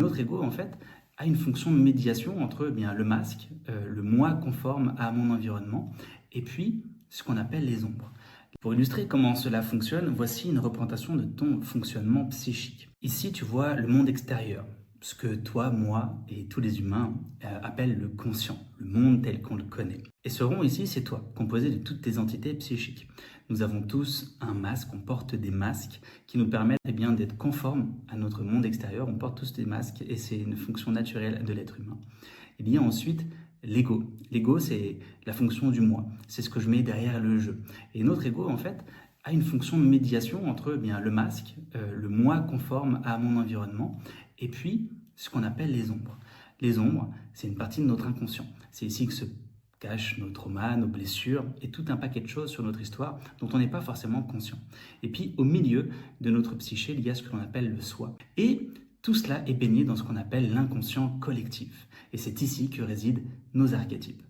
notre ego, en fait, a une fonction de médiation entre le masque, le moi conforme à mon environnement, et puis ce qu'on appelle les ombres. Pour illustrer comment cela fonctionne, voici une représentation de ton fonctionnement psychique. Ici, tu vois le monde extérieur, ce que toi, moi et tous les humains appellent le conscient, le monde tel qu'on le connaît. Et ce rond ici, c'est toi, composé de toutes tes entités psychiques. Nous avons tous un masque, on porte des masques qui nous permettent d'être conformes à notre monde extérieur. On porte tous des masques et c'est une fonction naturelle de l'être humain. Il y a ensuite l'ego. L'ego, c'est la fonction du moi. C'est ce que je mets derrière le jeu. Et notre ego, en fait, a une fonction de médiation entre le masque, le moi conforme à mon environnement, et puis ce qu'on appelle les ombres. Les ombres, c'est une partie de notre inconscient. C'est ici que se cachent nos traumas, nos blessures et tout un paquet de choses sur notre histoire dont on n'est pas forcément conscient. Et puis au milieu de notre psyché, il y a ce que l'on appelle le soi. Et tout cela est baigné dans ce qu'on appelle l'inconscient collectif. Et c'est ici que résident nos archétypes.